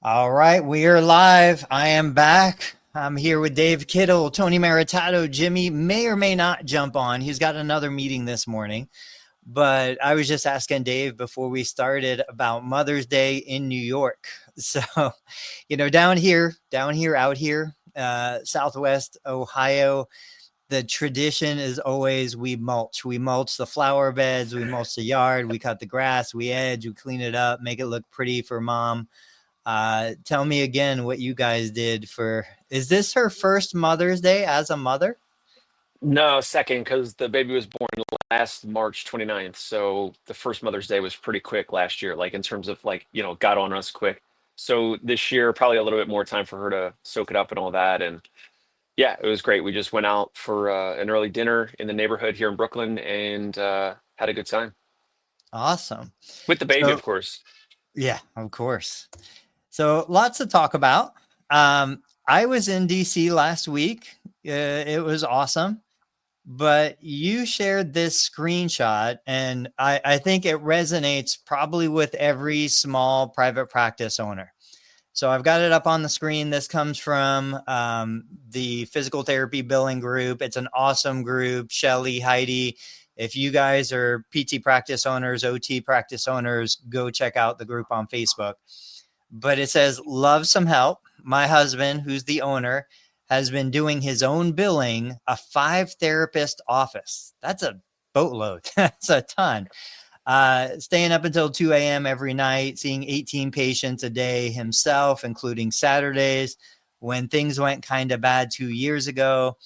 All right, we are live. I am back. I'm here with Dave Kittle, Tony Maritato. Jimmy may or may not jump on. He's got another meeting this morning. But I was just asking Dave before we started about Mother's Day in New York. So, out here, Southwest Ohio, the tradition is always we mulch. We mulch the flower beds, we mulch the yard, we cut the grass, we edge, we clean it up, make it look pretty for mom. Tell me again what you guys did for. Is this her first Mother's Day as a mother? No, second, because the baby was born last March 29th. So the first Mother's Day was pretty quick last year, like in terms of got on us quick. So this year, probably a little bit more time for her to soak it up and all that. And yeah, it was great. We just went out for an early dinner in the neighborhood here in Brooklyn and had a good time Awesome. with the baby, So, of course. yeah, of course. So lots to talk about. I was in DC last week. It was awesome. But you shared this screenshot, and I think it resonates probably with every small private practice owner. So I've got it up on the screen. This comes from the physical therapy billing group. It's an awesome group. Shelly, Heidi, if you guys are PT practice owners, OT practice owners, go check out the group on Facebook. But it says, love some help. My husband, who's the owner, has been doing his own billing, a 5-therapist office. That's a boatload. That's a ton. Staying up until 2 a.m. every night, seeing 18 patients a day himself, including Saturdays, when things went kind of bad 2 years ago.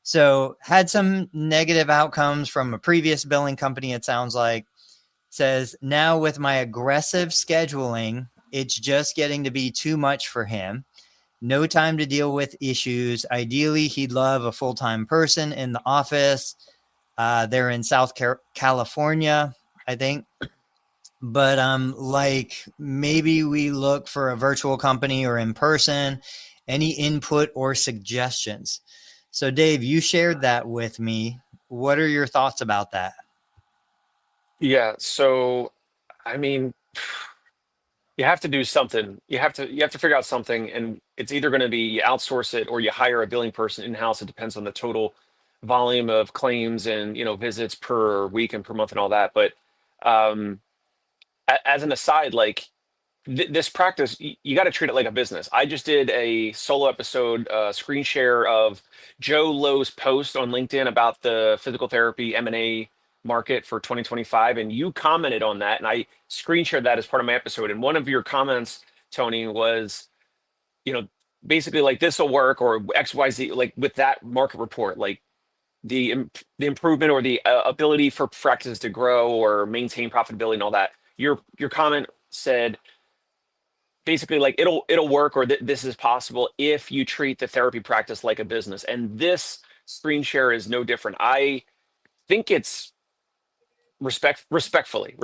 So had some negative outcomes from a previous billing company, it sounds like. Says, now with my aggressive scheduling, it's just getting to be too much for him. No time to deal with issues. Ideally, he'd love a full-time person in the office. They're in South California, I think. But like maybe we look for a virtual company or in person. Any input or suggestions? So Dave, you shared that with me. What are your thoughts about that? Yeah. So, I mean, you have to do something. You have to figure out something, and it's either going to be you outsource it or you hire a billing person in-house. It depends on the total volume of claims and visits per week and per month and all that. But um, as an aside, like this practice, you got to treat it like a business. I just did a solo episode, screen share of Joe Lowe's post on LinkedIn about the physical therapy M&A market for 2025, and you commented on that, and I screen shared that as part of my episode. And one of your comments, Tony, was, you know, basically like this will work or XYZ, like with that market report, like the improvement or the ability for practices to grow or maintain profitability and all that. Your comment said basically like it'll work or this is possible if you treat the therapy practice like a business. And this screen share is no different. I think it's respectfully,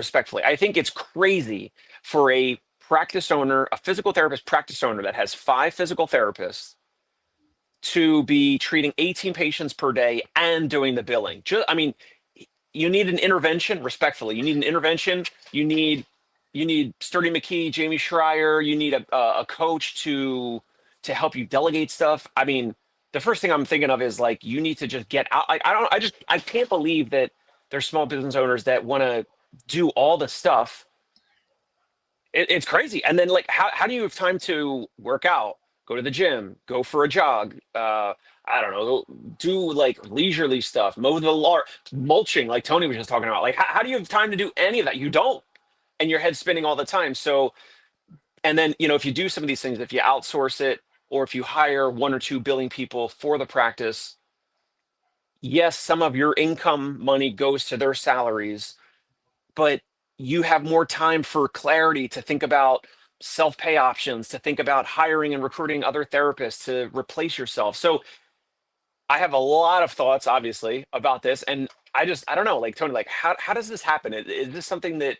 I think it's crazy for a practice owner, a physical therapist practice owner that has 5 physical therapists to be treating 18 patients per day and doing the billing. I mean, you need an intervention. Respectfully, you need an intervention. You need Sturdy McKee, Jamie Schreier. You need a coach to help you delegate stuff. I mean, the first thing I'm thinking of is like you need to just get out. Like I can't believe that there's small business owners that want to do all the stuff. It's crazy. And then like how do you have time to work out, go to the gym, go for a jog? I don't know, do like leisurely stuff, mow the lawn, mulching, like Tony was just talking about. Like how do you have time to do any of that? You don't, and your head's spinning all the time. So, and then if you do some of these things, if you outsource it or if you hire 1 or 2 billing people for the practice, yes, some of your income money goes to their salaries, but you have more time for clarity to think about self-pay options, to think about hiring and recruiting other therapists to replace yourself. So I have a lot of thoughts, obviously, about this. And I don't know, like Tony, like how does this happen? Is this something that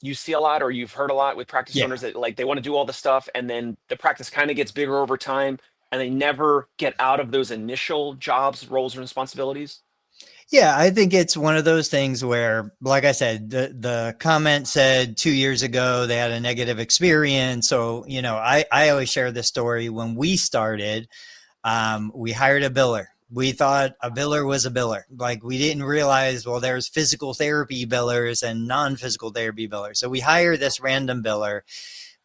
you see a lot or you've heard a lot with practice Yeah. owners that like they want to do all the stuff and then the practice kind of gets bigger over time and they never get out of those initial jobs, roles, and responsibilities? Yeah, I think it's one of those things where, like I said, the comment said 2 years ago they had a negative experience. So, I always share this story. When we started, we hired a biller. We thought a biller was a biller. Like, we didn't realize, well, there's physical therapy billers and non-physical therapy billers. So we hired this random biller.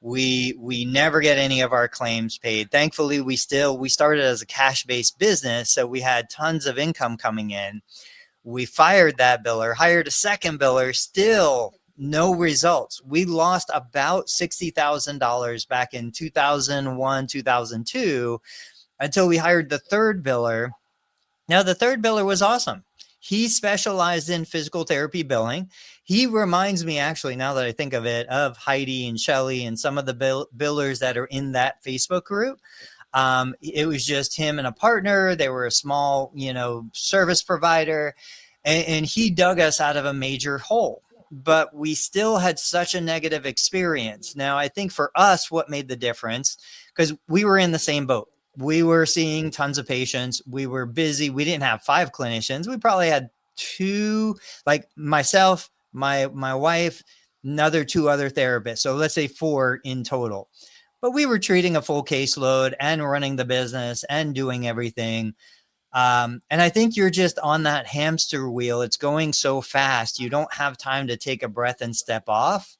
We never get any of our claims paid. Thankfully, we started as a cash-based business, so we had tons of income coming in. We fired that biller, hired a second biller, still no results. We lost about $60,000 back in 2001, 2002, until we hired the third biller. Now, the third biller was awesome. He specialized in physical therapy billing. He reminds me, actually, now that I think of it, of Heidi and Shelly and some of the billers that are in that Facebook group. It was just him and a partner. They were a small, service provider, and he dug us out of a major hole. But we still had such a negative experience. Now, I think for us, what made the difference, because we were in the same boat. We were seeing tons of patients. We were busy. We didn't have 5 clinicians. We probably had 2, like myself, my wife, another 2 other therapists. So let's say 4 in total. But we were treating a full caseload and running the business and doing everything. And I think you're just on that hamster wheel. It's going so fast. You don't have time to take a breath and step off.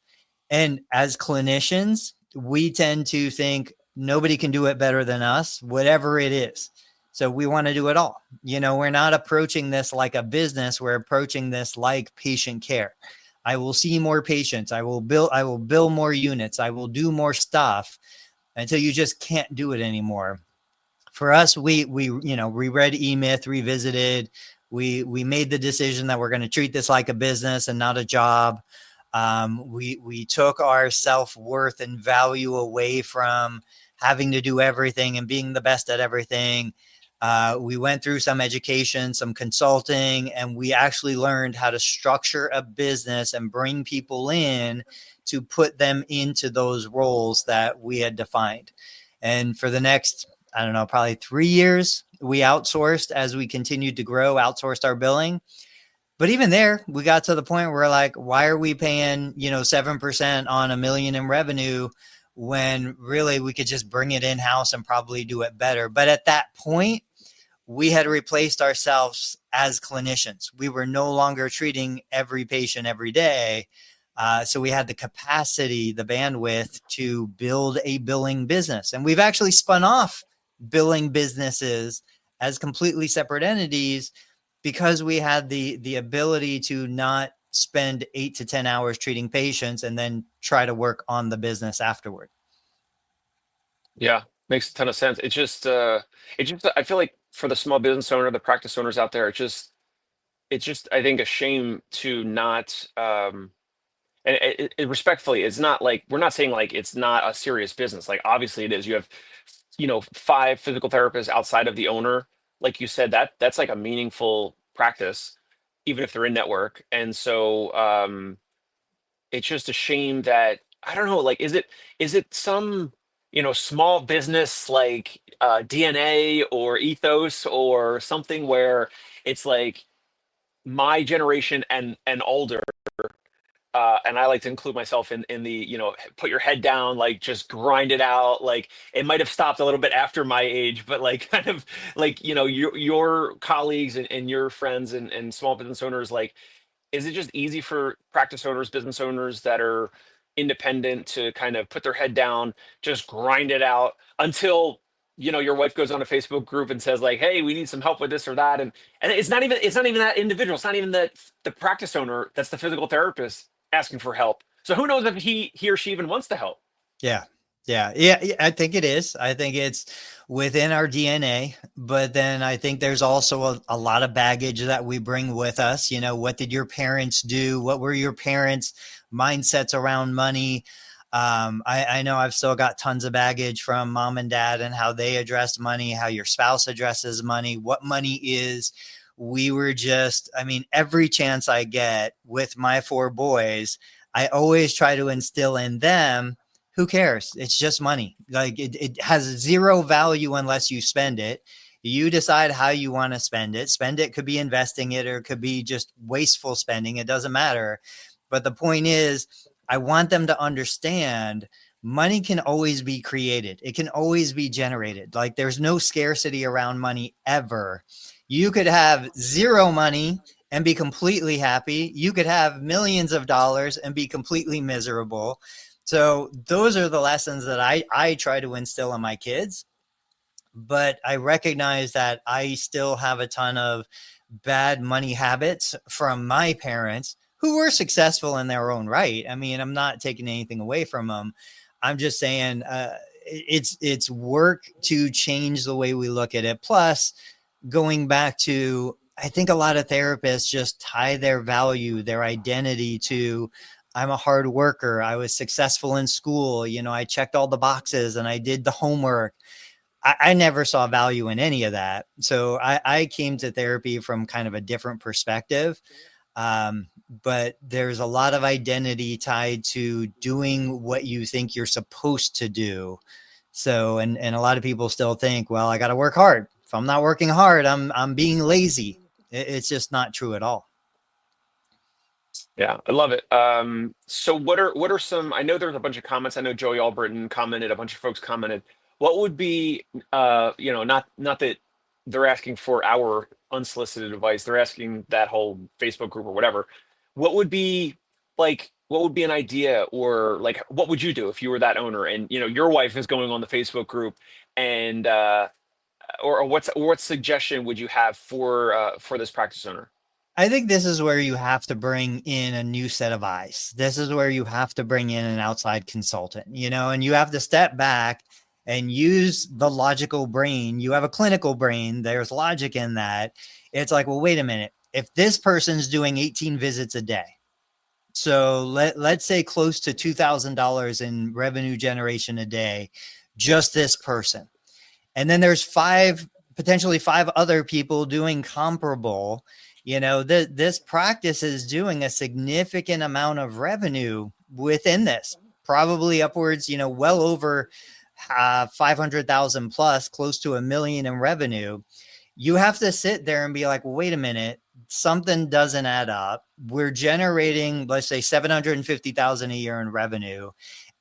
And as clinicians, we tend to think nobody can do it better than us, whatever it is. So we want to do it all. We're not approaching this like a business. We're approaching this like patient care. I will see more patients. I will bill more units. I will do more stuff until you just can't do it anymore. For us, we read E-Myth, revisited. We made the decision that we're going to treat this like a business and not a job. We took our self-worth and value away from having to do everything and being the best at everything. We went through some education, some consulting, and we actually learned how to structure a business and bring people in to put them into those roles that we had defined. And for the next, I don't know, probably 3 years, we outsourced as we continued to grow, outsourced our billing. But even there, we got to the point where we're like, why are we paying, 7% on $1 million in revenue when really we could just bring it in-house and probably do it better? But at that point, we had replaced ourselves as clinicians. We were no longer treating every patient every day. So we had the capacity, the bandwidth to build a billing business. And we've actually spun off billing businesses as completely separate entities because we had the ability to not spend 8 to 10 hours treating patients and then try to work on the business afterward. Yeah, makes a ton of sense. I feel like for the small business owner, the practice owners out there, it's just, I think, a shame to not, and respectfully, it's not like, we're not saying like it's not a serious business. Like, obviously it is. You have, 5 physical therapists outside of the owner. Like you said, that's like a meaningful practice, even if they're in network. And so, it's just a shame that, I don't know, like, is it some, small business like DNA or ethos or something where it's like my generation and older, and I like to include myself in the, put your head down, like just grind it out. Like, it might have stopped a little bit after my age, but like kind of like, your colleagues and your friends and small business owners, like, is it just easy for practice owners, business owners that are independent to kind of put their head down, just grind it out until, your wife goes on a Facebook group and says like, hey, we need some help with this or that. And it's not even that individual. It's not even the practice owner. That's the physical therapist asking for help. So who knows if he or she even wants the help? Yeah. Yeah. I think it is. I think it's within our DNA, but then I think there's also a lot of baggage that we bring with us. What did your parents do? What were your parents' mindsets around money? I know I've still got tons of baggage from mom and dad and how they addressed money, how your spouse addresses money, what money is. We were just, every chance I get with my 4 boys, I always try to instill in them, who cares? It's just money. Like, it has zero value unless you spend it. You decide how you want to spend it. Spend it could be investing it, or it could be just wasteful spending. It doesn't matter. But the point is, I want them to understand money can always be created. It can always be generated. Like there's no scarcity around money ever. You could have zero money and be completely happy. You could have millions of dollars and be completely miserable. So those are the lessons that I try to instill in my kids. But I recognize that I still have a ton of bad money habits from my parents who were successful in their own right. I mean, I'm not taking anything away from them. I'm just saying it's work to change the way we look at it. Plus, going back to, I think a lot of therapists just tie their value, their identity to, I'm a hard worker. I was successful in school. You know, I checked all the boxes and I did the homework. I never saw value in any of that. So I came to therapy from kind of a different perspective. But there's a lot of identity tied to doing what you think you're supposed to do. So, and a lot of people still think, well, I got to work hard. If I'm not working hard, I'm being lazy. It's just not true at all. Yeah, I love it. So what are some? I know there's a bunch of comments. I know Joey Albritton commented. A bunch of folks commented. What would be, not that they're asking for our unsolicited advice. They're asking that whole Facebook group or whatever. What would be like? What would be an idea, or like, what would you do if you were that owner and your wife is going on the Facebook group, and or what suggestion would you have for this practice owner? I think this is where you have to bring in a new set of eyes. This is where you have to bring in an outside consultant, and you have to step back and use the logical brain. You have a clinical brain. There's logic in that. It's like, well, wait a minute. If this person's doing 18 visits a day, so let's say close to $2,000 in revenue generation a day, just this person. And then there's potentially five other people doing comparable. This practice is doing a significant amount of revenue within this, probably upwards, well over 500,000 plus, close to 1 million in revenue. You have to sit there and be like, well, wait a minute, something doesn't add up. We're generating, let's say 750,000 a year in revenue.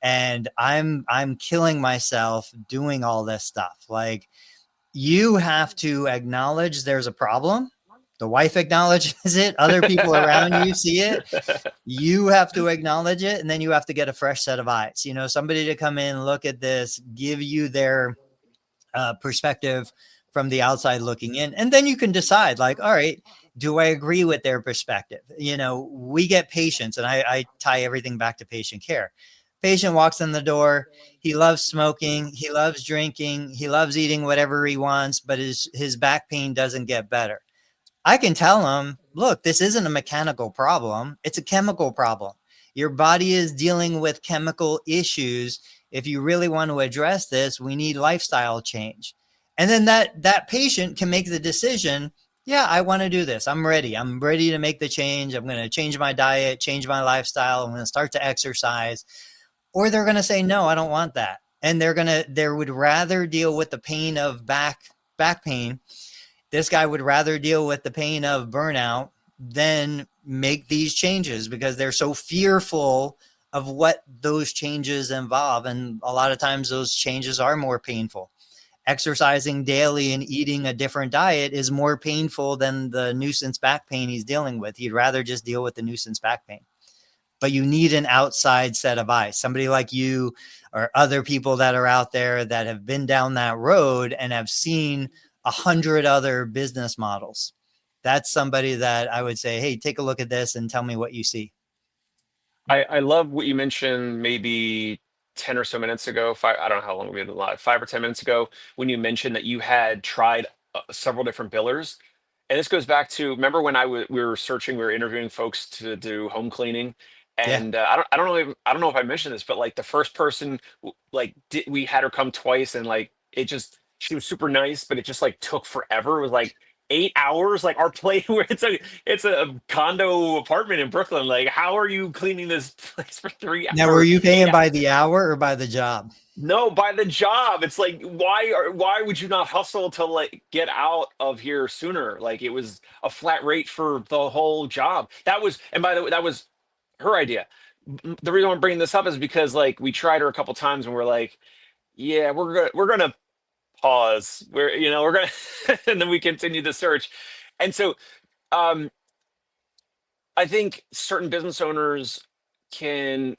And I'm killing myself doing all this stuff. Like, you have to acknowledge there's a problem. The wife acknowledges it. Other people around you see it. You have to acknowledge it. And then you have to get a fresh set of eyes, somebody to come in, look at this, give you their perspective from the outside looking in. And then you can decide, like, all right, do I agree with their perspective? We get patients, and I tie everything back to patient care. Patient walks in the door. He loves smoking. He loves drinking. He loves eating whatever he wants, but his back pain doesn't get better. I can tell him, look, this isn't a mechanical problem. It's a chemical problem. Your body is dealing with chemical issues. If you really want to address this, we need lifestyle change. And then that patient can make the decision, yeah, I want to do this. I'm ready. I'm ready to make the change. I'm going to change my diet, change my lifestyle. I'm going to start to exercise. Or they're going to say, no, I don't want that. And they would rather deal with the pain of back pain. This guy would rather deal with the pain of burnout than make these changes, because they're so fearful of what those changes involve. And a lot of times those changes are more painful. Exercising daily and eating a different diet is more painful than the nuisance back pain he's dealing with. He'd rather just deal with the nuisance back pain. But you need an outside set of eyes, somebody like you or other people that are out there that have been down that road and have seen 100 other business models. That's somebody that I would say, hey, take a look at this and tell me what you see. I love what you mentioned maybe 10 or so minutes ago. I don't know how long we had live, 5 or 10 minutes ago, when you mentioned that you had tried several different billers. And this goes back to, remember when we were searching, we were interviewing folks to do home cleaning. Yeah. And I don't know if I mentioned this, but like the first person, like we had her come twice, and like she was super nice, but it just like took forever. It was like 8 hours, like our place where it's a condo apartment in Brooklyn. Like, how are you cleaning this place for Now, were you eight paying by the hour or by the job? No, by the job. It's like, why would you not hustle to like get out of here sooner? Like, it was a flat rate for the whole job. That was, and by the way, that was her idea. The reason I'm bringing this up is because like we tried her a couple times and we're like, yeah, we're gonna pause. We're gonna and then we continue the search. And so um I think certain business owners can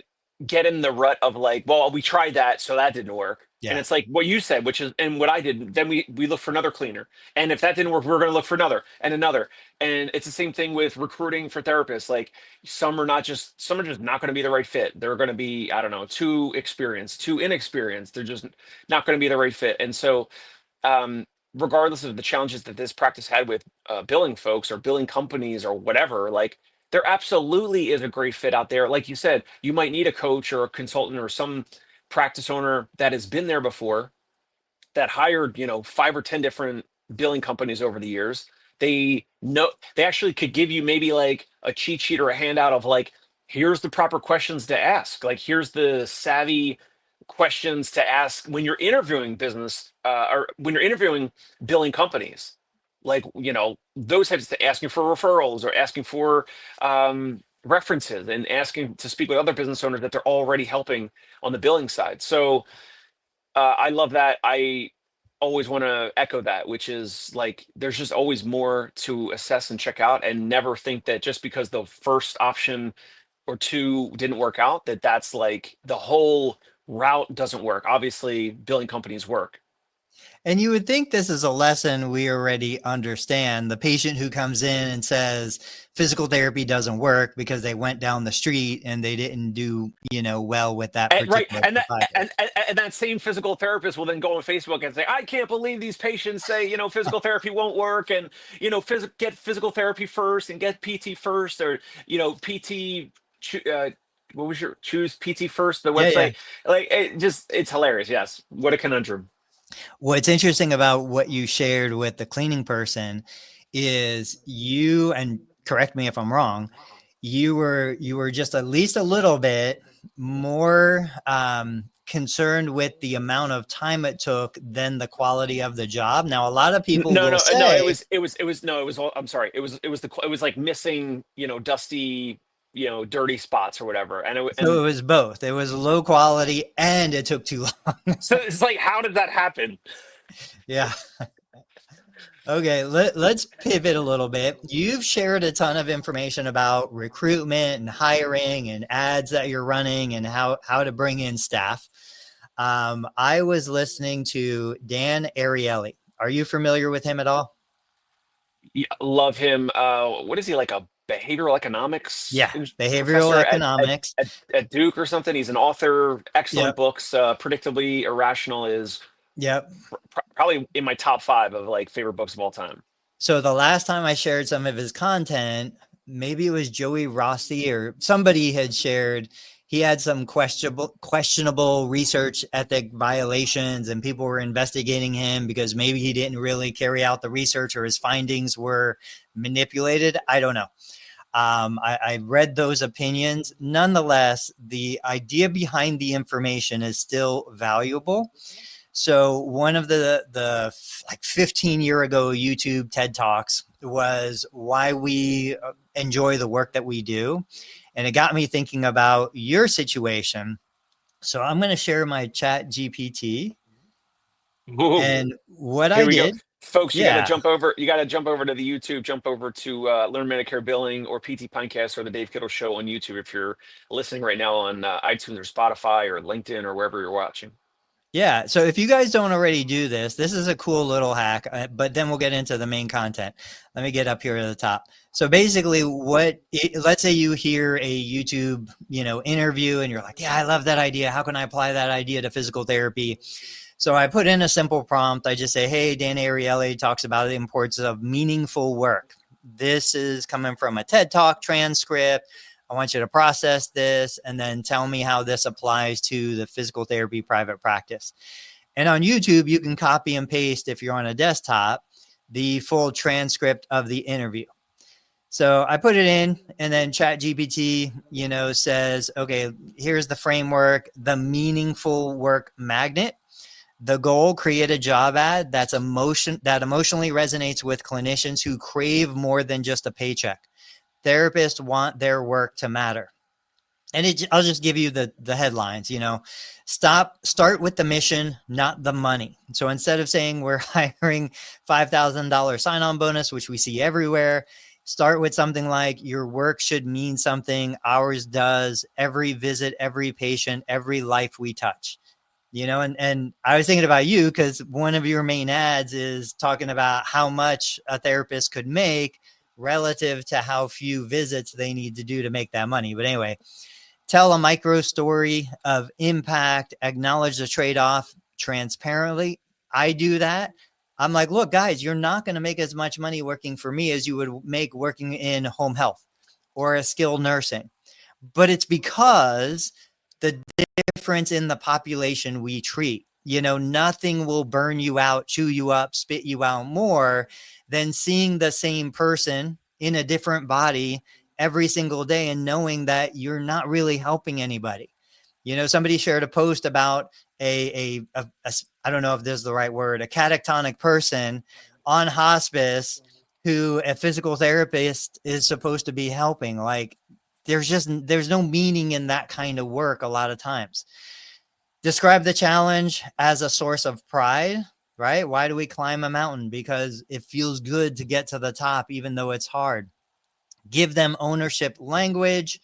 get in the rut of like, well, we tried that, so that didn't work. And Yeah. it's like what you said, which is, and what I did, then we look for another cleaner. And if that didn't work, we're going to look for another and another. And it's the same thing with recruiting for therapists. Like some are just not going to be the right fit. They're going to be, I don't know, too experienced, too inexperienced. They're just not going to be the right fit. And so, regardless of the challenges that this practice had with billing folks or billing companies or whatever, like there absolutely is a great fit out there. Like you said, you might need a coach or a consultant or some practice owner that has been there before, that hired, 5 or 10 different billing companies over the years. They actually could give you maybe like a cheat sheet or a handout of like, here's the proper questions to ask. Like, here's the savvy questions to ask when you're interviewing business or when you're interviewing billing companies. Like, those types of asking for referrals or asking for references and asking to speak with other business owners that they're already helping on the billing side. So I love that. I always want to echo that, which is like there's just always more to assess and check out, and never think that just because the first option or two didn't work out, that's like the whole route doesn't work. Obviously, billing companies work. And you would think this is a lesson we already understand. The patient who comes in and says physical therapy doesn't work because they went down the street and they didn't do, well with that And, right, particular and that provider. and that same physical therapist will then go on Facebook and say, "I can't believe these patients say, physical therapy won't work, and get physical therapy first and get PT first, or PT." What was your choose PT first? The Yeah, yeah. website, like it's hilarious. Yes, what a conundrum. What's interesting about what you shared with the cleaning person is you, and correct me if I'm wrong, you were just at least a little bit more concerned with the amount of time it took than the quality of the job. Now, a lot of people No, will no, no. It say, was, it was, it was, no, it was all, I'm sorry. It was like missing, dusty, dirty spots or whatever. so it was both. It was low quality and it took too long. So it's like, how did that happen? Yeah. Okay, let's pivot a little bit. You've shared a ton of information about recruitment and hiring and ads that you're running and how to bring in staff. I was listening to Dan Ariely. Are you familiar with him at all? Yeah, love him. What is he, like a behavioral economics Yeah, behavioral professor at, economics. at Duke or something? He's an author, excellent Yep, books. Predictably Irrational is yep. probably in my top 5 of like favorite books of all time. So the last time I shared some of his content, maybe it was Joey Rossi or somebody had shared he had some questionable research ethic violations and people were investigating him because maybe he didn't really carry out the research or his findings were manipulated. I don't know. I read those opinions. Nonetheless, the idea behind the information is still valuable. So one of the like 15-year ago YouTube TED Talks was why we enjoy the work that we do. And it got me thinking about your situation. So I'm going to share my Chat GPT. Ooh, And what here I we go. did, Folks, you got to yeah, jump over. You got to jump over to the YouTube. Jump over to Learn Medicare Billing or PT Pinecast or the Dave Kittle Show on YouTube if you're listening right now on iTunes or Spotify or LinkedIn or wherever you're watching. yeah. So if you guys don't already do this, this is a cool little hack, but then we'll get into the main content. Let me get up here at the top. So basically let's say you hear a YouTube, interview and you're like, yeah, I love that idea. How can I apply that idea to physical therapy? So I put in a simple prompt. I just say, hey, Dan Ariely talks about the importance of meaningful work. This is coming from a TED Talk transcript. I want you to process this and then tell me how this applies to the physical therapy private practice. And on YouTube, you can copy and paste if you're on a desktop. the full transcript of the interview. So I put it in, and then ChatGPT, says, okay, here's the framework, the meaningful work magnet. The goal, create a job ad that emotionally resonates with clinicians who crave more than just a paycheck. Therapists want their work to matter. And I'll just give you the headlines, start with the mission, not the money. So instead of saying we're hiring $5,000 sign-on bonus, which we see everywhere, start with something like your work should mean something. Ours does. Every visit, every patient, every life we touch. And I was thinking about you because one of your main ads is talking about how much a therapist could make relative to how few visits they need to do to make that money. But anyway, tell a micro story of impact, acknowledge the trade-off transparently. I do that. I'm like, look, guys, you're not going to make as much money working for me as you would make working in home health or a skilled nursing. But it's because the difference in the population we treat. Nothing will burn you out, chew you up, spit you out more than seeing the same person in a different body every single day and knowing that you're not really helping anybody. Somebody shared a post about I don't know if this is the right word, a catatonic person on hospice who a physical therapist is supposed to be helping. Like, there's no meaning in that kind of work a lot of times. Describe the challenge as a source of pride, right? Why do we climb a mountain? Because it feels good to get to the top, even though it's hard. Give them ownership language,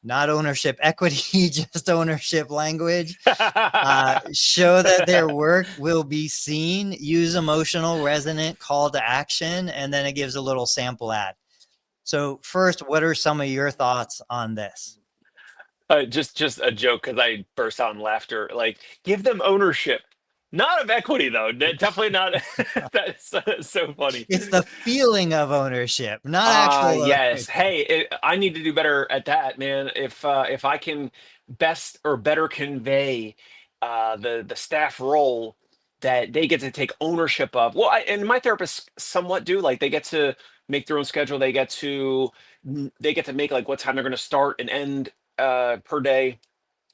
not ownership equity, just ownership language. Show that their work will be seen. Use emotional resonant call to action. And then it gives a little sample ad. So first, what are some of your thoughts on this? Just a joke because I burst out in laughter. Like, give them ownership, not of equity though. Definitely not. That's so funny. It's the feeling of ownership, not actual. Yes. Hey, I need to do better at that, man. If I can best or better convey the staff role that they get to take ownership of. Well, and my therapists somewhat do. Like, they get to make their own schedule. They get to make like what time they're going to start and end per day.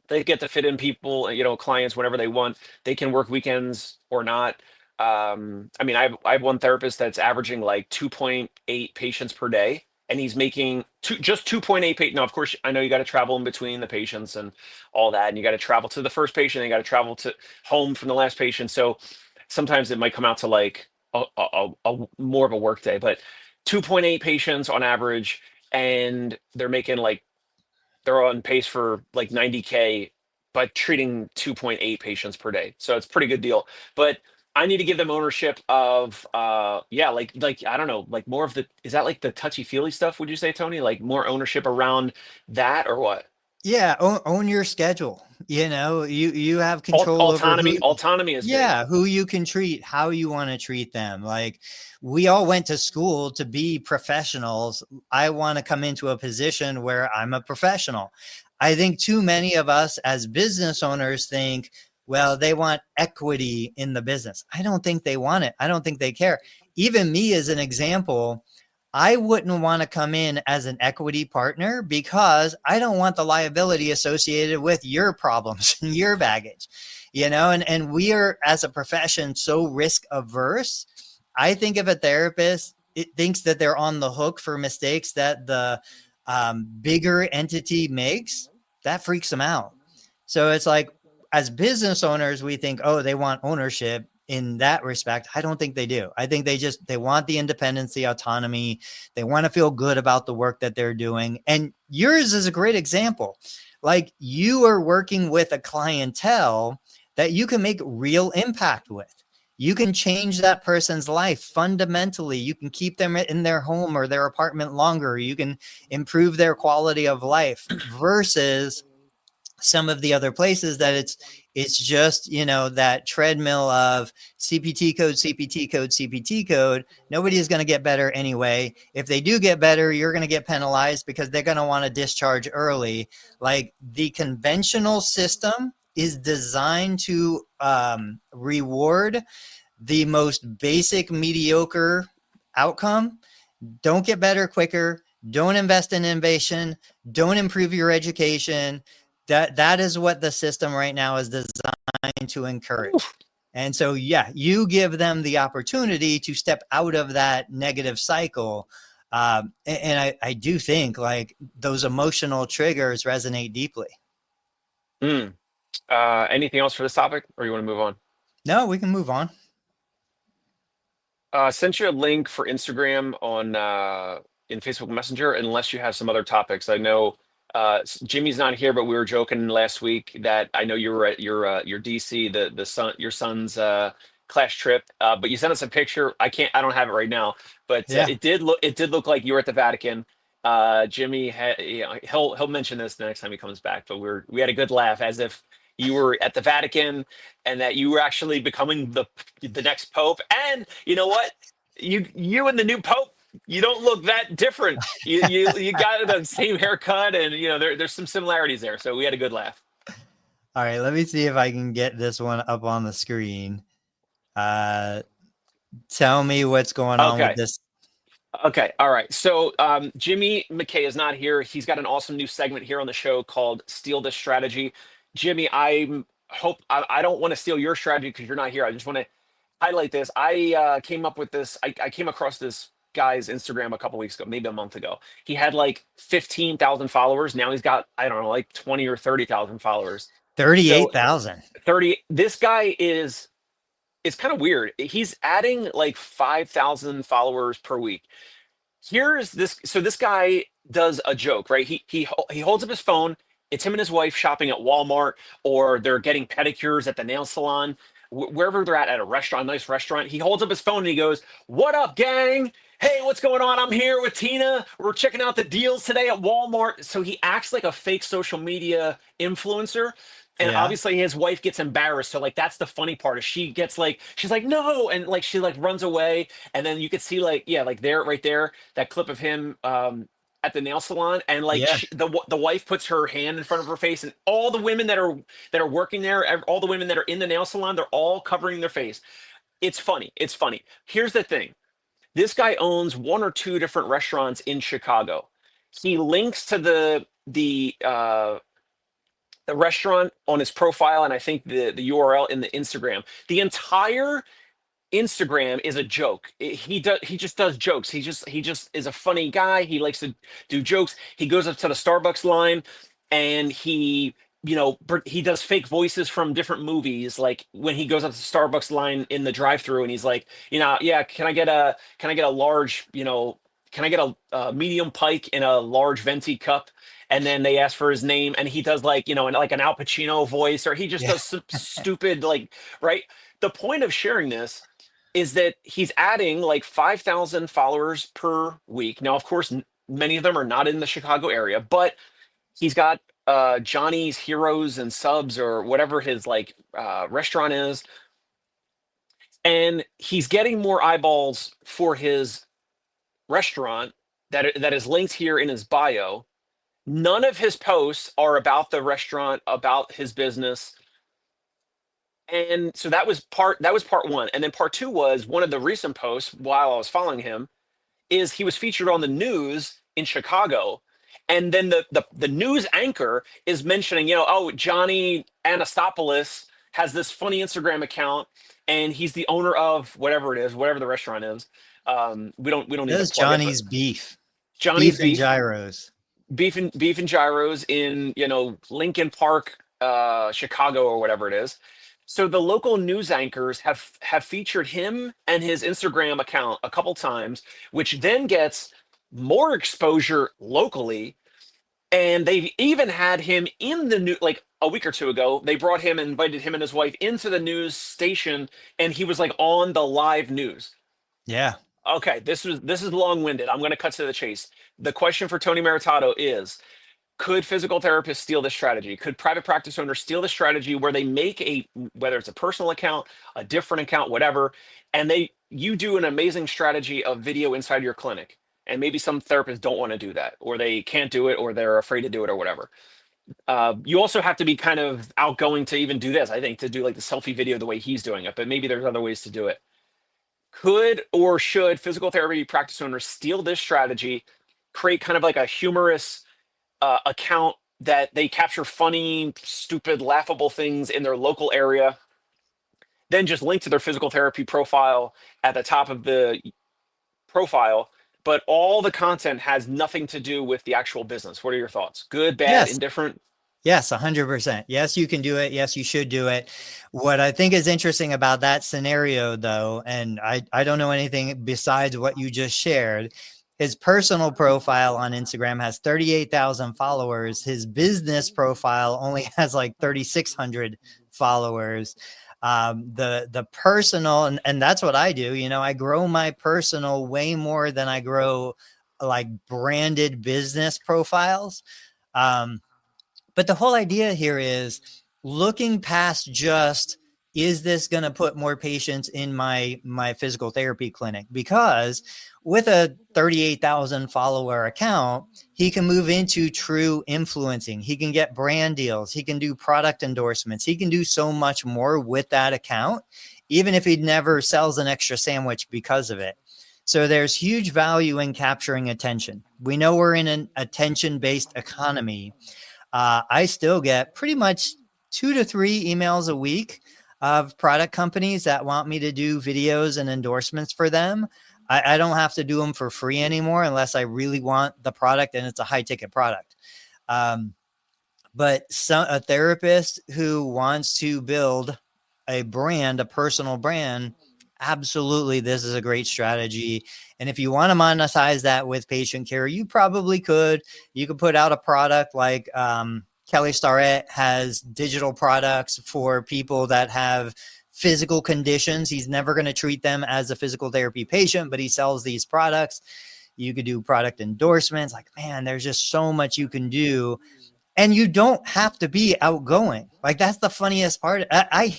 They get to fit in people, clients whenever they want. They can work weekends or not. I mean, I have one therapist that's averaging like 2.8 patients per day, and he's making just 2.8. Now, of course, I know you got to travel in between the patients and all that, and you got to travel to the first patient, and you got to travel to home from the last patient. So sometimes it might come out to like a more of a work day, but 2.8 patients on average, and they're on pace for like 90K, but treating 2.8 patients per day. So it's a pretty good deal. But I need to give them ownership of like I don't know, like more of is that like the touchy-feely stuff, would you say, Tony? Like more ownership around that, or what? Yeah, own your schedule. You have control Autonomy. over Autonomy is big. who you can treat, how you want to treat them. Like, we all went to school to be professionals. I want to come into a position where I'm a professional. I think too many of us as business owners think, well, they want equity in the business. I don't think they want it. I don't think they care. Even me as an example, I wouldn't want to come in as an equity partner because I don't want the liability associated with your problems and your baggage, and we are, as a profession, so risk averse. I think if a therapist thinks that they're on the hook for mistakes that the bigger entity makes, that freaks them out. So it's like, as business owners, we think, oh, they want ownership. In that respect, I don't think they do. I think they want the independence, the autonomy. They want to feel good about the work that they're doing. And yours is a great example. Like, you are working with a clientele that you can make real impact with. You can change that person's life fundamentally. You can keep them in their home or their apartment longer. You can improve their quality of life versus some of the other places that it's just, that treadmill of CPT code, CPT code, CPT code. Nobody is going to get better anyway. If they do get better, you're going to get penalized because they're going to want to discharge early. Like, the conventional system is designed to reward the most basic, mediocre outcome, don't get better quicker, don't invest in innovation, don't improve your education. That is what the system right now is designed to encourage. And so, yeah, you give them the opportunity to step out of that negative cycle. And I do think like those emotional triggers resonate deeply. Mm. Anything else for this topic, or you want to move on? No, we can move on. Sent you a link for Instagram on in Facebook Messenger, unless you have some other topics. I know Jimmy's not here, but we were joking last week that I know you were at your DC, your son's class trip. But you sent us a picture. I don't have it right now, but Yeah. it did look like you were at the Vatican. Jimmy he'll mention this the next time he comes back, but we had a good laugh as if you were at the Vatican and that you were actually becoming the next pope. And you know what? You and the new pope, you don't look that different. You got the same haircut, and there's some similarities there. So we had a good laugh. All right, let me see if I can get this one up on the screen. Tell me what's going on with this. Okay, all right. So Jimmy McKay is not here. He's got an awesome new segment here on the show called Steal This Strategy. Jimmy, I don't want to steal your strategy because you're not here. I just want to highlight this. I came up with this. I came across this guy's Instagram a couple weeks ago, maybe a month ago. He had like 15,000 followers. Now he's got, I don't know, like 20 or 30,000 followers. 38,000. 30. This guy is, it's kind of weird. He's adding like 5,000 followers per week. Here's this. So this guy does a joke, right? He holds up his phone. It's him and his wife shopping at Walmart, or they're getting pedicures at the nail salon, wherever they're at a restaurant, a nice restaurant. He holds up his phone and he goes, "What up, gang? Hey, what's going on? I'm here with Tina. We're checking out the deals today at Walmart." So he acts like a fake social media influencer. And Yeah. obviously his wife gets embarrassed. So like that's the funny part is she's like, "No," and like she like runs away. And then you could see like, yeah, like there, right there, that clip of him at the nail salon, and like Yeah. the wife puts her hand in front of her face, and all the women that are working there, all the women that are in the nail salon, they're all covering their face. It's funny. It's funny. Here's the thing. This guy owns one or two different restaurants in Chicago. He links to the restaurant on his profile, and I think the URL in the Instagram. The entire Instagram is a joke. He just does jokes. He just is a funny guy. He likes to do jokes. He goes up to the Starbucks line and he does fake voices from different movies. Like when he goes up to the Starbucks line in the drive-through and he's like, yeah, can I get a large, can I get a medium pike in a large venti cup? And then they ask for his name, and he does like, like an Al Pacino voice, or he just Yeah. does some stupid, like, right? The point of sharing this is that he's adding like 5,000 followers per week. Now, of course, many of them are not in the Chicago area, but he's got Johnny's Heroes and Subs, or whatever his like restaurant is. And he's getting more eyeballs for his restaurant that is linked here in his bio. None of his posts are about the restaurant, about his business. And so that was part one. And then part two was one of the recent posts while I was following him is he was featured on the news in Chicago. And then the news anchor is mentioning, oh, Johnny Anastopoulos has this funny Instagram account, and he's the owner of whatever it is, whatever the restaurant is. We don't need to This is plug it, Johnny's but beef. Johnny's Beef and gyros. beef and gyros in Lincoln Park, Chicago, or whatever it is. So the local news anchors have featured him and his Instagram account a couple times, which then gets more exposure locally. And they've even had him in the new, like a week or two ago. They brought him and invited him and his wife into the news station, and he was like on the live news. Yeah. Okay, this is long-winded. I'm going to cut to the chase. The question for Tony Maritato is, could physical therapists steal this strategy? Could private practice owners steal the strategy where they make whether it's a personal account, a different account, whatever, and you do an amazing strategy of video inside your clinic, and maybe some therapists don't want to do that, or they can't do it, or they're afraid to do it, or whatever. You also have to be kind of outgoing to even do this, I think, to do like the selfie video the way he's doing it, but maybe there's other ways to do it. Could or should physical therapy practice owners steal this strategy, create kind of like a humorous account that they capture funny, stupid, laughable things in their local area, then just link to their physical therapy profile at the top of the profile, but all the content has nothing to do with the actual business? What are your thoughts? Good, bad, Yes. indifferent? Yes, 100%. Yes, you can do it. Yes, you should do it. What I think is interesting about that scenario, though, and I don't know anything besides what you just shared, his personal profile on Instagram has 38,000 followers. His business profile only has like 3,600 followers. The personal, and that's what I do. You know, I grow my personal way more than I grow like branded business profiles. Um, but the whole idea here is looking past just, is this going to put more patients in my physical therapy clinic? Because with a 38,000 follower account, he can move into true influencing. He can get brand deals. He can do product endorsements. He can do so much more with that account, even if he never sells an extra sandwich because of it. So there's huge value in capturing attention. We know we're in an attention-based economy. I still get pretty much 2 to 3 emails a week of product companies that want me to do videos and endorsements for them. I don't have to do them for free anymore unless I really want the product and it's a high ticket product. But a therapist who wants to build a brand, a personal brand, absolutely, this is a great strategy. And if you want to monetize that with patient care, you probably could. You could put out a product like Kelly Starrett has digital products for people that have physical conditions. He's never going to treat them as a physical therapy patient, but he sells these products. You could do product endorsements. Like, man, there's just so much you can do. And you don't have to be outgoing. Like, that's the funniest part. I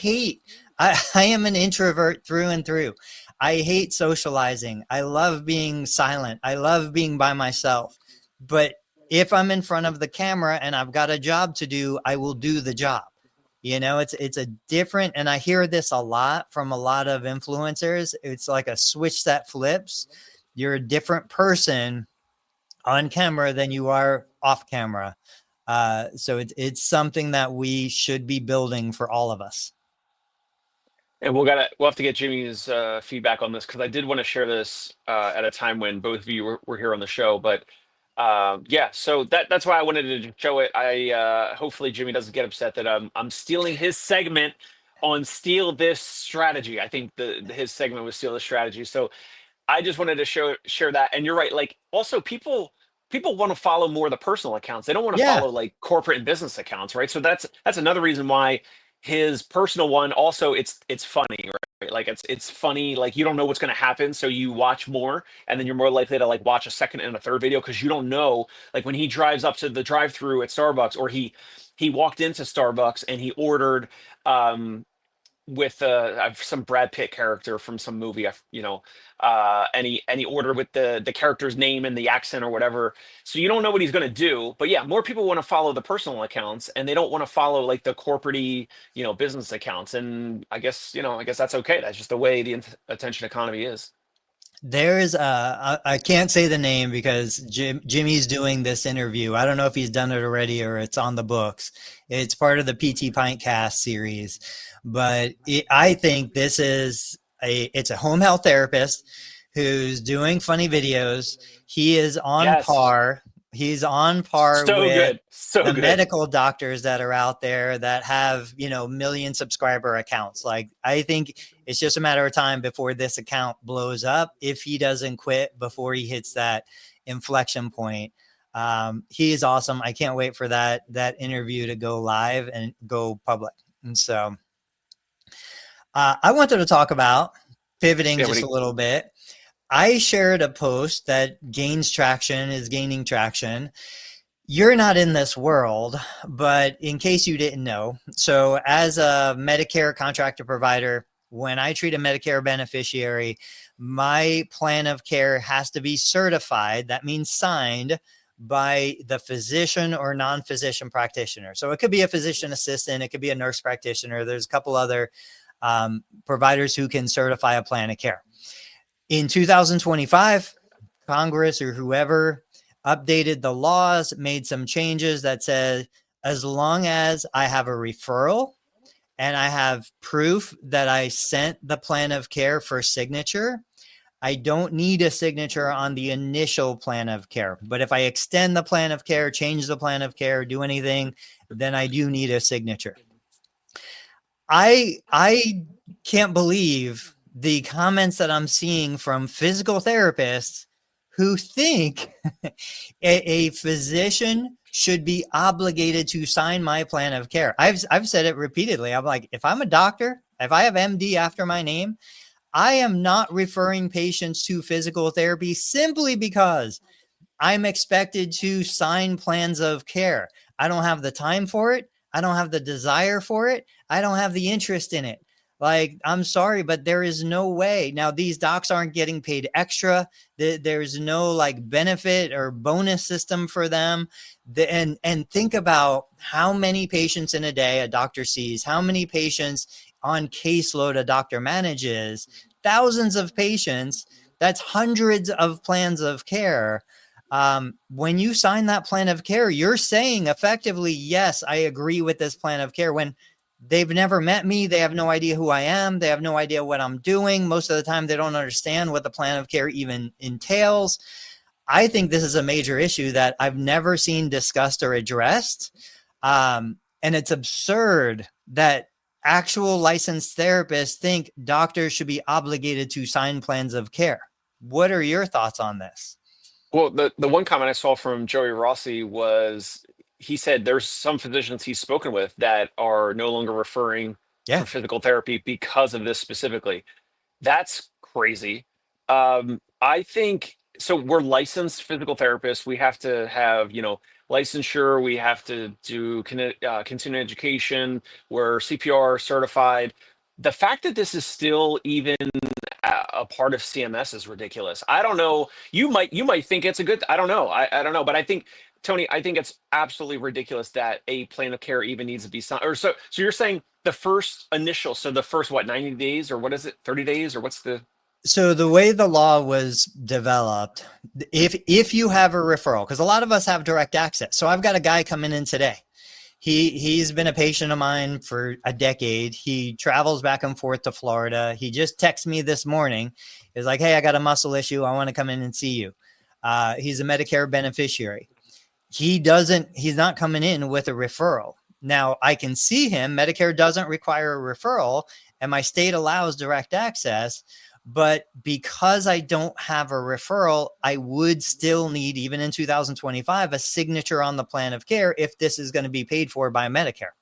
am an introvert through and through. I hate socializing. I love being silent. I love being by myself. But if I'm in front of the camera and I've got a job to do, I will do the job. You know, it's a different, and I hear this a lot from a lot of influencers. It's like a switch that flips. You're a different person on camera than you are off camera. So it's something that we should be building for all of us. And we'll have to get Jimmy's feedback on this, because I did want to share this at a time when both of you were here on the show. But yeah, so that's why I wanted to show it. I hopefully Jimmy doesn't get upset that I'm stealing his segment on steal this strategy. I think his segment was steal this strategy. So I just wanted to share that. And you're right. Like, also, people want to follow more of the personal accounts. They don't want to Yeah. follow like corporate and business accounts, right? So that's another reason why his personal one also, it's funny, right? Like, it's funny. Like, you don't know what's going to happen, so you watch more, and then you're more likely to like watch a second and a third video, because you don't know. Like, when he drives up to the drive-through at Starbucks, or he walked into Starbucks and he ordered with some Brad Pitt character from some movie, any order with the character's name and the accent or whatever. So you don't know what he's going to do. But yeah, more people want to follow the personal accounts, and they don't want to follow like the corporate business accounts. And I guess that's okay. That's just the way the attention economy is. There's I can't say the name because Jimmy's doing this interview. I don't know if he's done it already or it's on the books. It's part of the PT Pintcast series, but I think this is it's a home health therapist who's doing funny videos. He is on Yes. par. He's on par So with good. So the good. medical doctors that are out there that have, million subscriber accounts. Like, I think it's just a matter of time before this account blows up if he doesn't quit before he hits that inflection point. He is awesome. I can't wait for that interview to go live and go public. And so I wanted to talk about pivoting just a little bit. I shared a post that is gaining traction. You're not in this world, but in case you didn't know, so as a Medicare contractor provider, when I treat a Medicare beneficiary, my plan of care has to be certified. That means signed by the physician or non-physician practitioner. So it could be a physician assistant, it could be a nurse practitioner. There's a couple other providers who can certify a plan of care. In 2025, Congress or whoever updated the laws, made some changes that said, as long as I have a referral and I have proof that I sent the plan of care for signature, I don't need a signature on the initial plan of care. But if I extend the plan of care, change the plan of care, do anything, then I do need a signature. I can't believe the comments that I'm seeing from physical therapists who think a physician should be obligated to sign my plan of care. I've said it repeatedly. I'm like, if I'm a doctor, if I have MD after my name, I am not referring patients to physical therapy simply because I'm expected to sign plans of care. I don't have the time for it. I don't have the desire for it. I don't have the interest in it. Like, I'm sorry, but there is no way. Now, these docs aren't getting paid extra. There's no like benefit or bonus system for them. And think about how many patients in a day a doctor sees, how many patients on caseload a doctor manages, thousands of patients. That's hundreds of plans of care. When you sign that plan of care, you're saying effectively, yes, I agree with this plan of care. When they've never met me, they have no idea who I am, they have no idea what I'm doing. Most of the time, they don't understand what the plan of care even entails. I think this is a major issue that I've never seen discussed or addressed. And it's absurd that actual licensed therapists think doctors should be obligated to sign plans of care. What are your thoughts on this? Well, the one comment I saw from Joey Rossi was he said there's some physicians he's spoken with that are no longer referring Yeah. for physical therapy because of this specifically. That's crazy. I think so. We're licensed physical therapists. We have to have, licensure. We have to do continuing education. We're CPR certified. The fact that this is still even a part of CMS is ridiculous. I don't know. You might think it's a good. I don't know. I don't know. But I think Tony, I think it's absolutely ridiculous that a plan of care even needs to be signed. Or so you're saying the first initial. So the first what 90 days or what is it 30 days or what's the So the way the law was developed, if you have a referral, because a lot of us have direct access. So I've got a guy coming in today. He's been a patient of mine for a decade. He travels back and forth to Florida. He just texted me this morning. He's like, hey, I got a muscle issue. I want to come in and see you. He's a Medicare beneficiary. He's not coming in with a referral. Now I can see him. Medicare doesn't require a referral and my state allows direct access. But because I don't have a referral, I would still need, even in 2025, a signature on the plan of care if this is going to be paid for by Medicare.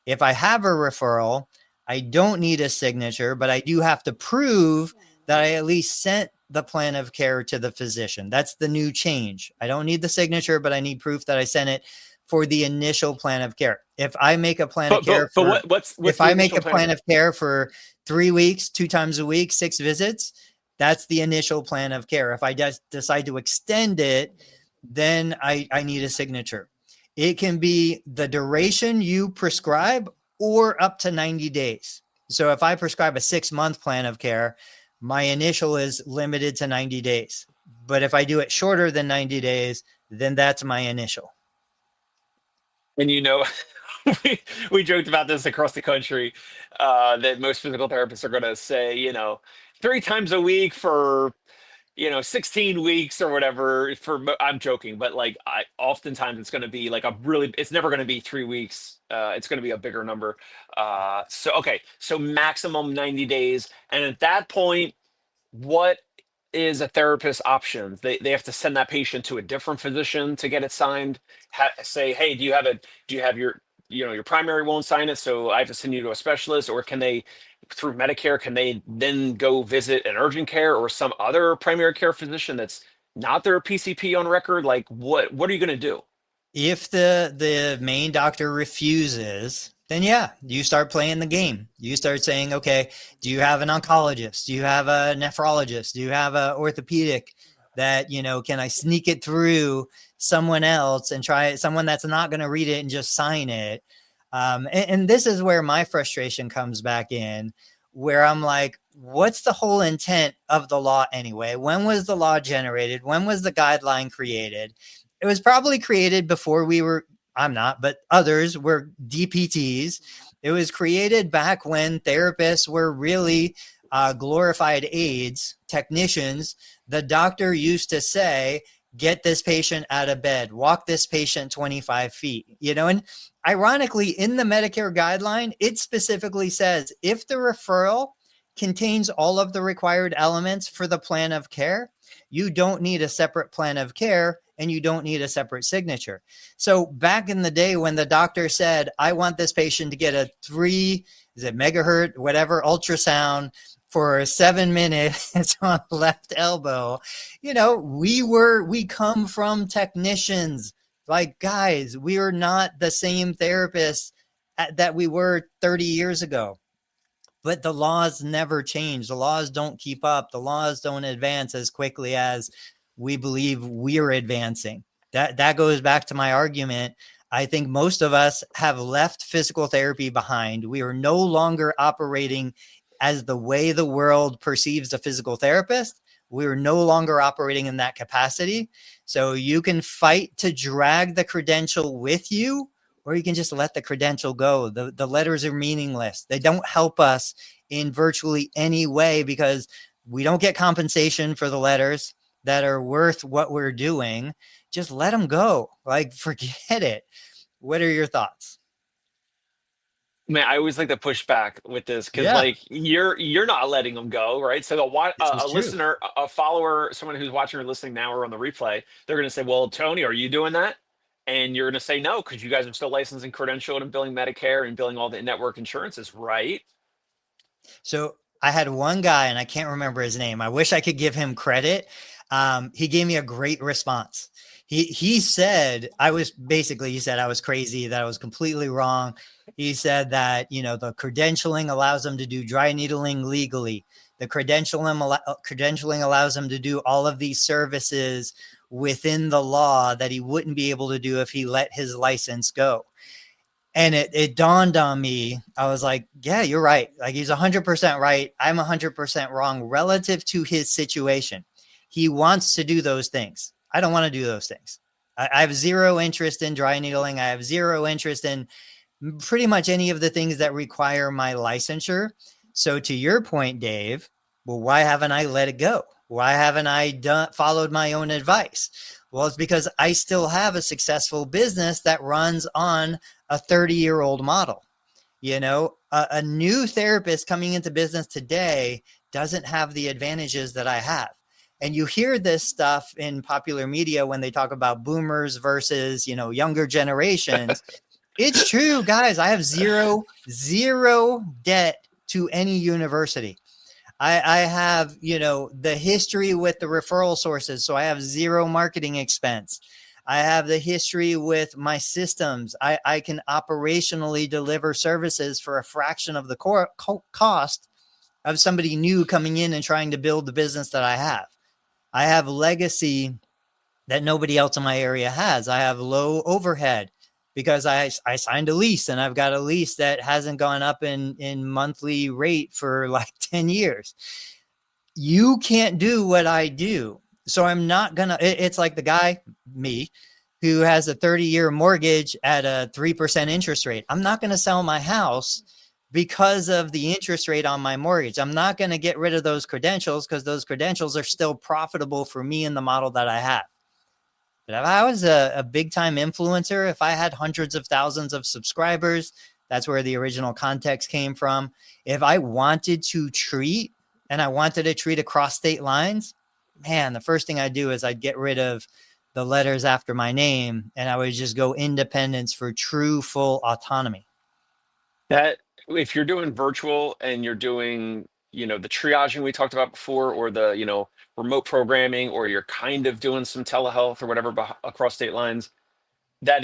If I have a referral, I don't need a signature, but I do have to prove that I at least sent the plan of care to the physician. That's the new change. I don't need the signature, but I need proof that I sent it for the initial plan of care. If I make a plan of care if I make a plan of care for 3 weeks, 2 times a week, 6 visits, that's the initial plan of care. If I just decide to extend it, then I need a signature. It can be the duration you prescribe or up to 90 days. So if I prescribe a 6-month plan of care, my initial is limited to 90 days. But if I do it shorter than 90 days, then that's my initial. And we joked about this across the country that most physical therapists are going to say, 3 times a week for 16 weeks or whatever. I'm joking, but like oftentimes it's going to be like it's never going to be 3 weeks. It's going to be a bigger number. So maximum 90 days, and at that point, what is a therapist's option? They have to send that patient to a different physician to get it signed. Say, hey, do you have your primary won't sign it, so I have to send you to a specialist? Or can they, through Medicare, can they then go visit an urgent care or some other primary care physician that's not their PCP on record? Like, what are you going to do? If the main doctor refuses, then yeah, you start playing the game. You start saying, okay, do you have an oncologist? Do you have a nephrologist? Do you have a orthopedic that, can I sneak it through someone else and try someone that's not going to read it and just sign it? And this is where my frustration comes back in. where I'm like, what's the whole intent of the law anyway? When was the law generated? When was the guideline created? It was probably created before we were, I'm not, but others were DPTs. It was created back when therapists were really glorified aides, technicians. The doctor used to say, get this patient out of bed, walk this patient 25 feet, and ironically, in the Medicare guideline, it specifically says if the referral contains all of the required elements for the plan of care, you don't need a separate plan of care and you don't need a separate signature. So back in the day when the doctor said, I want this patient to get a 3 megahertz, whatever, ultrasound for 7 minutes on the left elbow, we come from technicians. Like, guys, we are not the same therapists that we were 30 years ago. But the laws never change. The laws don't keep up. The laws don't advance as quickly as we believe we're advancing. That goes back to my argument. I think most of us have left physical therapy behind. We are no longer operating as the way the world perceives a physical therapist. We're no longer operating in that capacity. So you can fight to drag the credential with you, or you can just let the credential go. The letters are meaningless. They don't help us in virtually any way because we don't get compensation for the letters that are worth what we're doing. Just let them go. Like, forget it. What are your thoughts? Man, I always like to push back with this because Yeah, like you're not letting them go, right? So this is a true. listener, a follower, someone who's watching or listening now or on the replay, they're going to say, "Well, Tony, are you doing that?" And you're going to say no because you guys are still licensed and credentialed and billing Medicare and billing all the network insurances, right? So I had one guy, and I can't remember his name. I wish I could give him credit. He gave me a great response. He said he said I was crazy, that I was completely wrong. He said that the credentialing allows them to do dry needling legally. The credentialing allows him to do all of these services within the law that he wouldn't be able to do if he let his license go. And it dawned on me. I was like, yeah, you're right. Like, he's 100% right. I'm 100% wrong relative to his situation. He wants to do those things. I don't want to do those things. I have zero interest in dry needling. I have zero interest in pretty much any of the things that require my licensure. So to your point, Dave, well, why haven't I let it go? Why haven't I followed my own advice? Well, it's because I still have a successful business that runs on a 30-year-old model. A new therapist coming into business today doesn't have the advantages that I have. And you hear this stuff in popular media when they talk about boomers versus, younger generations. It's true, guys. I have zero debt to any university. I have, the history with the referral sources. So I have zero marketing expense. I have the history with my systems. I can operationally deliver services for a fraction of the cost of somebody new coming in and trying to build the business that I have. I have legacy that nobody else in my area has. I have low overhead because I signed a lease, and I've got a lease that hasn't gone up in monthly rate for like 10 years. You can't do what I do. So I'm not going to, it's like the guy, me, who has a 30-year mortgage at a 3% interest rate. I'm not going to sell my house because of the interest rate on my mortgage. I'm not going to get rid of those credentials because those credentials are still profitable for me in the model that I have. But if I was a big time influencer, if I had hundreds of thousands of subscribers, that's where the original context came from. If I wanted to treat and I wanted to treat across state lines, man, the first thing I'd do is I'd get rid of the letters after my name and I would just go independence for true full autonomy. That if you're doing virtual and you're doing, the triaging we talked about before, or the, remote programming, or you're kind of doing some telehealth or whatever across state lines, I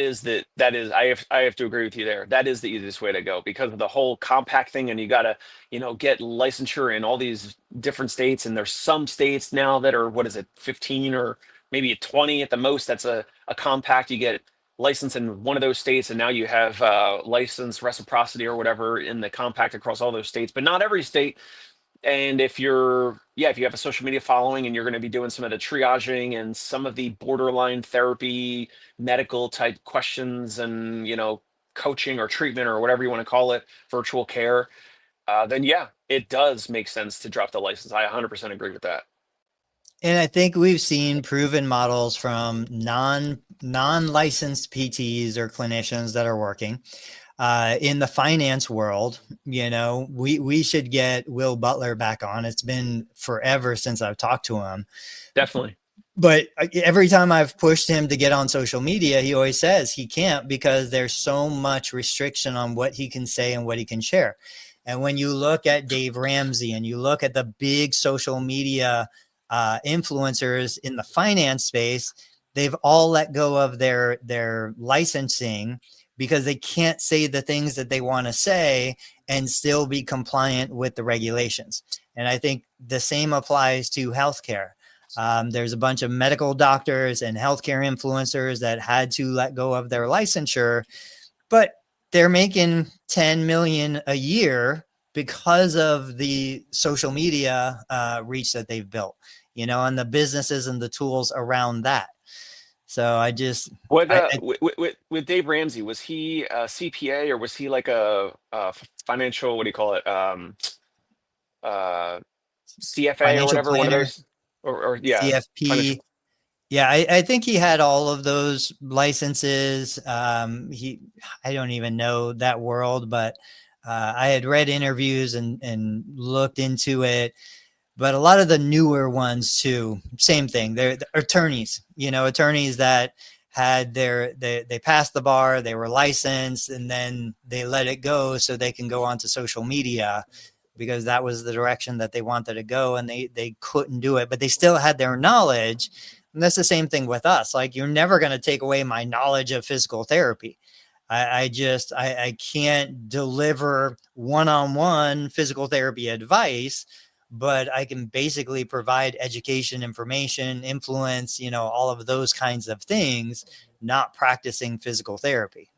have to agree with you there. That is the easiest way to go because of the whole compact thing. And you gotta, get licensure in all these different states. And there's some states now that are, what is it, 15 or maybe 20 at the most. That's a compact. You get license in one of those states, and now you have license reciprocity or whatever in the compact across all those states, but not every state. And if you're, yeah, if you have a social media following and you're going to be doing some of the triaging and some of the borderline therapy, medical type questions and, coaching or treatment or whatever you want to call it, virtual care, then yeah, it does make sense to drop the license. I 100% agree with that. And I think we've seen proven models from non-licensed PTs or clinicians that are working. In the finance world, we should get Will Butler back on. It's been forever since I've talked to him. Definitely. But every time I've pushed him to get on social media, he always says he can't because there's so much restriction on what he can say and what he can share. And when you look at Dave Ramsey and you look at the big social media influencers in the finance space, they've all let go of their licensing because they can't say the things that they want to say and still be compliant with the regulations. And I think the same applies to healthcare. There's a bunch of medical doctors and healthcare influencers that had to let go of their licensure, but they're making 10 million a year because of the social media reach that they've built, and the businesses and the tools around that. So with Dave Ramsey, was he a CPA or was he like a financial, what do you call it? CFA or whatever, planner, one of those, or yeah, CFP. financial. Yeah, I think he had all of those licenses. I don't even know that world, but I had read interviews and looked into it. But a lot of the newer ones too, same thing. They're attorneys, attorneys that had they passed the bar, they were licensed, and then they let it go so they can go onto social media because that was the direction that they wanted to go, and they couldn't do it, but they still had their knowledge. And that's the same thing with us. Like, you're never going to take away my knowledge of physical therapy. I can't deliver one-on-one physical therapy advice, but I can basically provide education, information, influence, all of those kinds of things, not practicing physical therapy,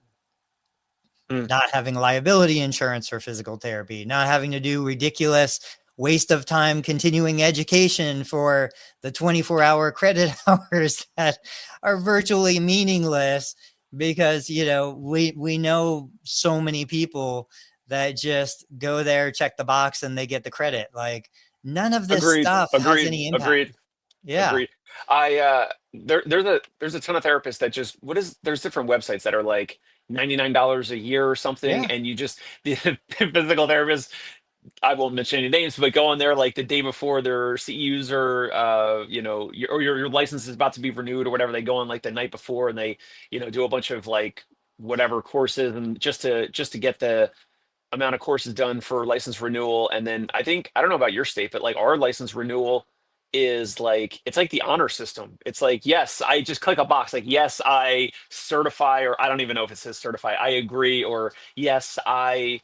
not having liability insurance for physical therapy, not having to do ridiculous waste of time continuing education for the 24-hour credit hours that are virtually meaningless because, we know so many people that just go there, check the box, and they get the credit. Like, none of this stuff has any impact. Yeah. Agreed. There's a ton of therapists that just, there's different websites that are like $99 a year or something. Yeah. And you just, the physical therapists, I won't mention any names, but go on there like the day before their CEUs or your license is about to be renewed or whatever. They go on like the night before and they, do a bunch of like whatever courses and just to get the amount of courses done for license renewal. And then I don't know about your state, but like our license renewal is like, it's like the honor system. It's like, yes, I just click a box like, yes, I certify, or I don't even know if it says certify, I agree, or yes, I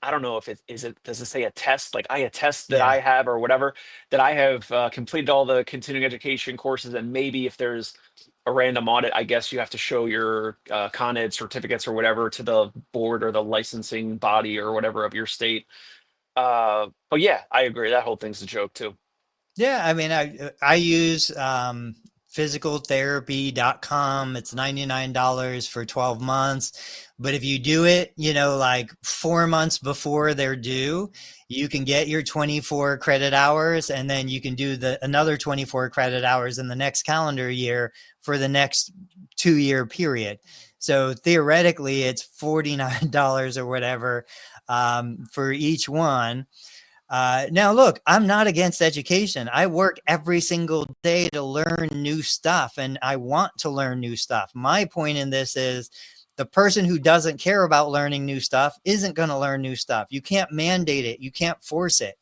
don't know if does it say attest? Like, I attest that I have, or whatever, that I have completed all the continuing education courses. And maybe if there's a random audit, I guess you have to show your Con Ed certificates or whatever to the board or the licensing body or whatever of your state. But yeah, I agree. That whole thing's a joke too. Yeah. I mean, I use physicaltherapy.com. It's $99 for 12 months. But if you do it, like 4 months before they're due, you can get your 24 credit hours, and then you can do another 24 credit hours in the next calendar year for the next 2-year period. So theoretically, it's $49 or whatever for each one. Now, look, I'm not against education. I work every single day to learn new stuff, and I want to learn new stuff. My point in this is the person who doesn't care about learning new stuff isn't going to learn new stuff. You can't mandate it. You can't force it,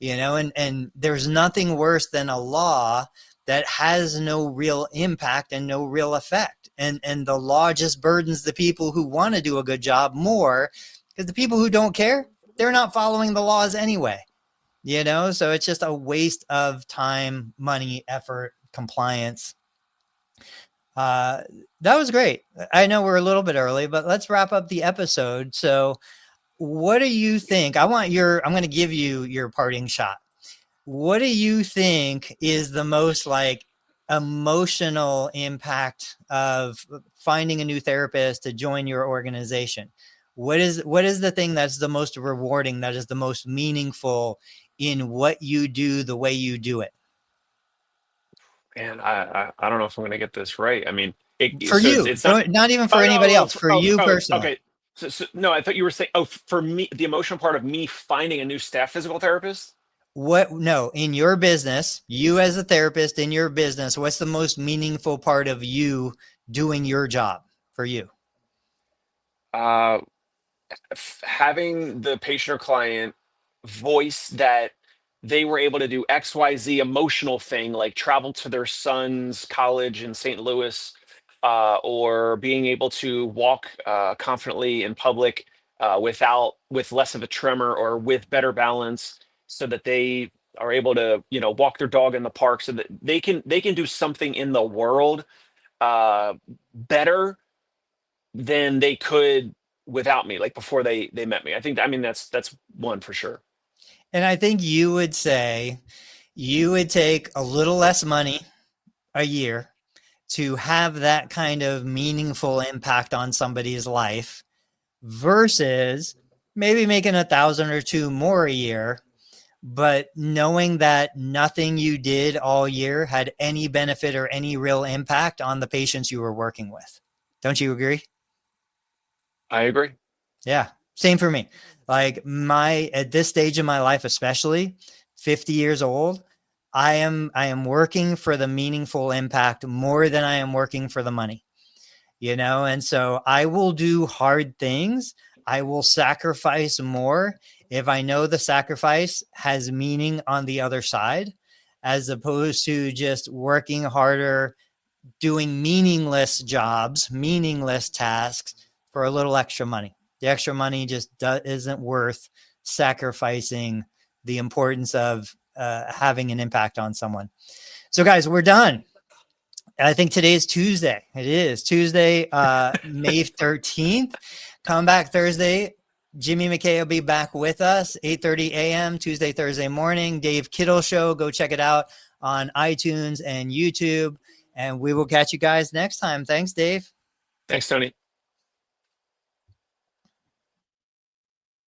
and there's nothing worse than a law that has no real impact and no real effect. And the law just burdens the people who want to do a good job more, because the people who don't care, they're not following the laws anyway. So it's just a waste of time, money, effort, compliance. Uh, that was great. I know we're a little bit early, but let's wrap up the episode. So, what do you think? I'm going to give you your parting shot. What do you think is the most like emotional impact of finding a new therapist to join your organization? What is the thing that's the most rewarding, that is the most meaningful in what you do, the way you do it? And I don't know if I'm going to get this right. I mean, For so you, it's not. not even for Oh anybody no! else, for you personally. Okay. So no, I thought you were saying. Oh, for me, the emotional part of me finding a new staff physical therapist. What, no, in your business, you as a therapist in your business, what's the most meaningful part of you doing your job for you? Uh, Having the patient or client voice that they were able to do XYZ emotional thing, like travel to their son's college in St. Louis, or being able to walk confidently in public with less of a tremor or with better balance, so that they are able to, walk their dog in the park, so that they can do something in the world better than they could without me, like before they met me. I mean, that's one for sure. And I think you would say you would take a little less money a year to have that kind of meaningful impact on somebody's life versus maybe making 1,000 or two more a year, but knowing that nothing you did all year had any benefit or any real impact on the patients you were working with. Don't you agree? I agree. Yeah, same for me. Like at this stage of my life, especially 50 years old, I am working for the meaningful impact more than I am working for the money, and so I will do hard things. I will sacrifice more if I know the sacrifice has meaning on the other side, as opposed to just working harder, doing meaningless jobs, meaningless tasks for a little extra money. The extra money just isn't worth sacrificing the importance of having an impact on someone. So, guys, we're done. I think today is Tuesday. It is Tuesday, May 13th. Come back Thursday. Jimmy McKay will be back with us, 8:30 a.m. Tuesday, Thursday morning. Dave Kittle Show. Go check it out on iTunes and YouTube. And we will catch you guys next time. Thanks, Dave. Thanks, Tony.